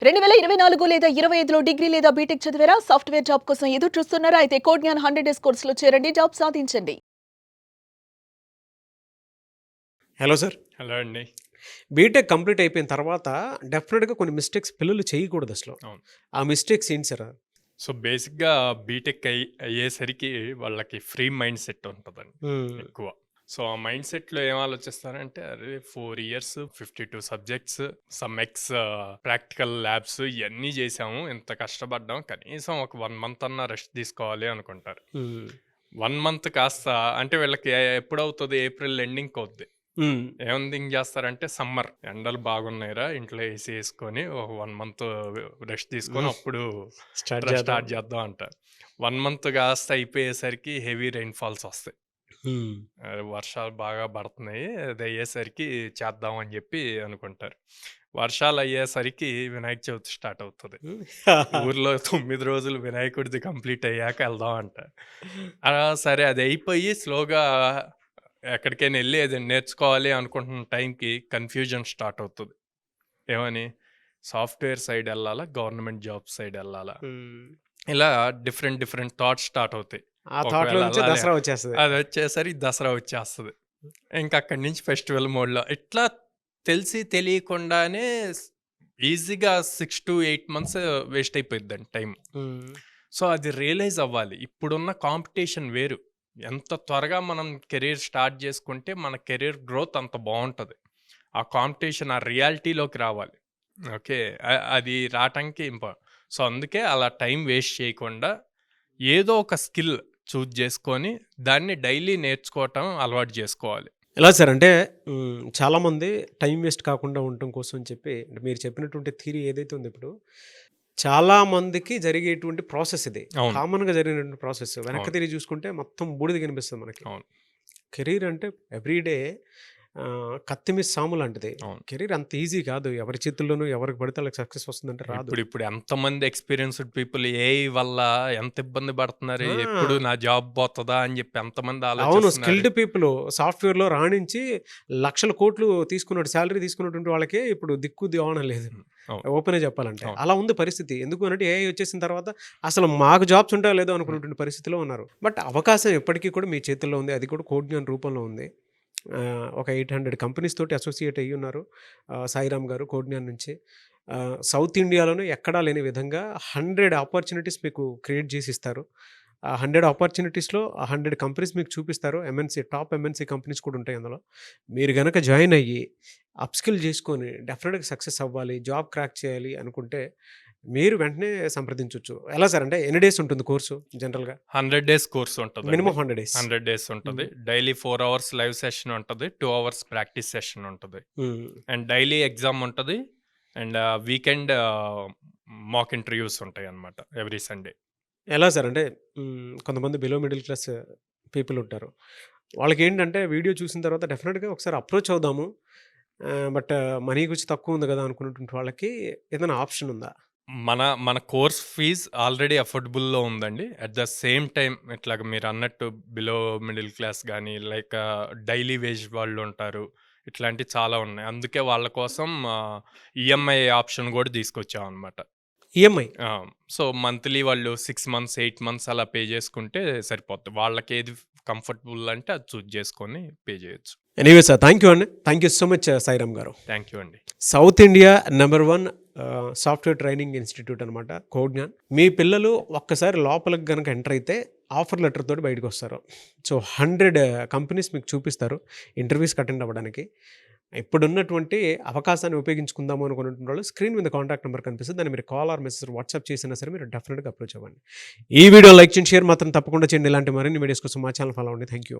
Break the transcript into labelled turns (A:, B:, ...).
A: 2024 లేదా 25లో డిగ్రీ లేదా బీటెక్ చదివారా? సాఫ్ట్‌వేర్ జాబ్ కోసం ఎదురు చూస్తున్నారా? అయితే కోడ్‌జ్ఞాన్ 100 డేస్ కోర్సులో చేరండి. జాబ్ సాధించండి.
B: Hello sir.
C: హలో అండి.
B: బీటెక్ కంప్లీట్ అయిపోయిన తర్వాత డెఫినెట్‌గా కొన్ని మిస్టేక్స్ పిల్లలు చేయకూడదసలు.
C: అవును.
B: ఆ మిస్టేక్స్ ఏంటి సార్?
C: సో, బేసిక్‌గా బీటెక్ అయ్యేసరికి వాళ్ళకి ఫ్రీ మైండ్ సెట్ ఉంటదండి
B: హ్మ్.
C: ఎక్కువ. సో, ఆ మైండ్ సెట్‌లో ఏం ఆలోచిస్తారంటే, అరే 4 years 52 subjects, some practical labs ఇయన్నీ చేసాము. ఇంత కష్టపడ్డాం. కనీసం ఒక 1 మంత్ అన్నా రెస్ట్ తీసుకోవాలి అనుకుంటారు.
B: హ్మ్.
C: 1 మంత్ కాస్త అంటే వీళ్ళకి ఎప్పుడవుతది? ఏప్రిల్ ఎండింగ్‌కి అవుద్ది.
B: హ్మ్.
C: ఏమని థింక్ చేస్తారంటే సమ్మర్ ఎండలు బాగున్నాయిరా ఇంట్లో ఏసీ వేసుకొని ఒక 1 మంత్ రెస్ట్ తీసుకొని అప్పుడు స్టార్ట్ చేద్దాం అంటారు. 1 మంత్ కాస్త అయిపోయేసరికి హెవీ రైన్ఫాల్స్ వస్తాయి.
B: హ్మ్.
C: వర్షాలు బాగా పడుతున్నాయి, అది అయ్యేసరికి చేద్దాం అని చెప్పి అనుకుంటారు. వర్షాలు అయ్యేసరికి వినాయక చవితి స్టార్ట్ అవుతుంది.
B: హ్మ్.
C: ఊర్లో 9 రోజులు వినాయకుడిది కంప్లీట్ అయ్యాక వెళ్దాం అంటారు. సరే అది అయిపోయి స్లోగా ఎక్కడికైనా వెళ్ళి అది నేర్చుకోవాలి అనుకుంటున్న టైంకి కన్ఫ్యూజన్ స్టార్ట్ అవుతుంది. ఏమని? సాఫ్ట్‌వేర్ సైడ్ వెళ్ళాలా? గవర్నమెంట్ జాబ్ సైడ్ వెళ్ళాలా?
B: హ్మ్.
C: ఇలా డిఫరెంట్ డిఫరెంట్ థాట్స్ స్టార్ట్ అవుతాయి.
B: ఆ
C: ఒకవేళ
B: థాట్‌లో నుంచే
C: వెళ్ళాలి
B: దసరా వచ్చేస్తది.
C: అది వచ్చేసరికి దసరా వచ్చేస్తది. ఇంక అక్కడి నుంచి ఫెస్టివల్ మోడ్‌లో ఇట్లా తెలిసి తెలియకుండానే ఈజీగా 6-8 మంత్స్ వేస్ట్ అయిపోయిద్దండి టైం.
B: హ్మ్.
C: సో, అది రియలైజ్ అవ్వాలి. ఇప్పుడున్న కాంపిటీషన్ వేరు. ఎంత త్వరగా మనం కెరీర్ స్టార్ట్ చేసుకుంటే మన కెరీర్ గ్రోత్ అంత బావుంటది. ఆ కాంపిటీషన్ ఆ రియాలిటీలోకి రావాలి. ఓకే. అది రావటానికి సో, అందుకే అలా టైం వేస్ట్ చేయకుండా ఏదో ఒక స్కిల్ చూజ్ చేసుకొని దాన్ని డైలీ నేర్చుకోవటం అలవాటు చేసుకోవాలి.
B: ఎలా సార్ అంటే చాలామంది టైం వేస్ట్ కాకుండా ఉండటం కోసం అని చెప్పి అంటే మీరు చెప్పినటువంటి థియరీ ఏదైతే ఉందో ఇప్పుడు చాలా మందికి జరిగేటువంటి ప్రాసెస్ ఇది.
C: అవును.
B: కామన్‌గా జరిగినటువంటి ప్రాసెస్. వెనక్కి
C: అవును.
B: తిరిగి చూసుకుంటే మొత్తం బూడిద కనిపిస్తది మనకి.
C: అవును.
B: కెరీర్ అంటే ఎవ్రీడే కత్తి మీద సాము లాంటిది.
C: అవును.
B: కెరీర్ అంత ఈజీ కాదు. ఎవరి చేతుల్లోనూ ఎవరికి పడితే వాళ్ళకి సక్సెస్ వస్తుందంటే రాదు.
C: ఇప్పుడు ఎంతమంది ఎక్స్‌పీరియన్స్‌డ్ పీపుల్ ఏఐ వల్ల ఎంత ఇబ్బంది పడుతున్నారు. ఎప్పుడు
B: ఆ!
C: నా జాబ్ పోతదా అని చెప్పి ఎంతమంది
B: అవును.
C: ఆలోచిస్తున్నారు.
B: స్కిల్డ్ పీపుల్ సాఫ్ట్‌వేర్‌లో రాణించి లక్షల కోట్లు సాలరీ తీసుకున్నటువంటి వాళ్ళకే ఇప్పుడు దిక్కు దివాణం లేదు.
C: హ్మ్. అవును.
B: ఓపెన్‌గా చెప్పాలంటే.
C: అవును.
B: అలా ఉంది పరిస్థితి. ఎందుకు అనంటే ఏఐ వచ్చేసిన తర్వాత అసలు మాకు జాబ్స్ ఉంటాయో లేదో అనుకున్నటువంటి పరిస్థితిలో ఉన్నారు. బట్ అవకాశం ఎప్పటికీ కూడా మీ చేతుల్లో ఉంది. అది కూడా కోడ్‌జ్ఞాన్ రూపంలో ఉంది. ఒక 800 కంపెనీస్ తోటి అసోసియేట్ అయ్యున్నారు. సాయిరామ్ గారు కోడ్‌జ్ఞాన్ నుంచి. సౌత్ ఇండియాలోనే ఎక్కడా లేని విధంగా 100 ఆపర్చునిటీస్ మీకు క్రియేట్ చేసి ఇస్తారు. ఆ 100 ఆపర్చునిటీస్‌లో ఆ 100 కంపెనీస్ మీకు చూపిస్తారు. టాప్ ఎంఎన్‌సి కంపెనీస్ కూడా ఉంటాయి అందులో. మీరు గనక జాయిన్ అయ్యి, అప్‌స్కిల్ చేసుకొని డెఫినిట్‌గా సక్సెస్ అవ్వాలి, జాబ్ క్రాక్ చేయాలి అనుకుంటే, మీరు వెంటనే సంప్రదించొచ్చు. ఎలా సార్ అంటే ఎన్ని డేస్ ఉంటుంది కోర్సు జనరల్‌గా?
C: 100 డేస్ కోర్స్ ఉంటదండి.
B: Minimum 100 days.
C: 100 డేస్ ఉంటది.
B: హ్మ్.
C: డైలీ 4 అవర్స్ లైవ్ సెషన్ ఉంటది. 2 అవర్స్ ప్రాక్టీస్ సెషన్ ఉంటది.
B: హ్మ్.
C: అండ్ డైలీ ఎగ్జామ్ ఉంటది. అండ్ వీకెండ్ మాక్ ఇంటర్వ్యూస్ ఉంటాయన్నమాట ఎవ్రీ సండే.
B: ఎలా సార్ అంటే కొంతమంది బిలో మిడిల్ క్లాస్ పీపుల్ ఉంటారు. వాళ్ళకేంటంటే వీడియో చూసిన తర్వాత డెఫినిట్‌గా ఒకసారి అప్రోచ్ అవుదాము. బట్ మనీ కొంచెం తక్కువ ఉంది కదా! అనుకున్నటువంటి వాళ్ళకి ఏదైనా ఆప్షన్ ఉందా?
C: మన కోర్స్ ఫీజ్ ఆల్రెడీ అఫోర్డబుల్‌లో ఉందండి. అట్ ద సేమ్ టైమ్ ఇట్లాగ మీరన్నట్టు బిలో మిడిల్ క్లాస్ గానీ, లైక్ డైలీ వేజ్ వాళ్ళుంటారు. ఇట్లాంటివి చాలా ఉన్నాయి. అందుకే వాళ్ళ కోసం ఈఎంఐ ఆప్షన్ గూడా తీసుకొచ్చామనమాట.
B: ఈఎంఐ.
C: ఆ! సో, మంత్లీ వాళ్ళు 6 మంత్స్, 8 మంత్స్ అలా పే చేసుకుంటే సరిపోద్ది. వాళ్ళకేది కంఫర్టబుల్ అంటే అది చూజ్ చేసుకొని పే చేయొచ్చు.
B: ఎనీవే సార్ థాంక్ యూ అండి. Thank you so much Sairam గారు.
C: థాంక్ యూ అండి.
B: South India number 1 software training institute అనమాట కోడ్‌జ్ఞాన్. మీ పిల్లలు ఒక్కసారి లోపలికి గనక ఎంటర్ అయితే ఆఫర్ లెటర్ తోటి బయటకొస్తారు. సో, 100 కంపెనీస్ మీకు చూపిస్తారు ఇంటర్వ్యూస్‌కి అటెండ్ అవ్వడానికి. ఇప్పుడున్నటువంటి అవకాశాన్ని ఉపయోగించుకుందాము అనుకున్నటువంటి వాళ్ళు స్క్రీన్ మీద కాంటాక్ట్ నంబర్ కనిపిస్తుంది. దాన్ని మీరు కాల్ ఆర్ మెసేజ్ వాట్సాప్ చేసినా సరే మీరు డెఫినిట్‌గా అప్రోచ్ అవ్వండి. ఈ వీడియో లైక్ చేయండి, షేర్ మాత్రం తప్పకుండా చేయండి. ఇలాంటి మరిన్ని వీడియోస్ కోసం మా ఛానల్ ఫాలో అవ్వండి. Thank you.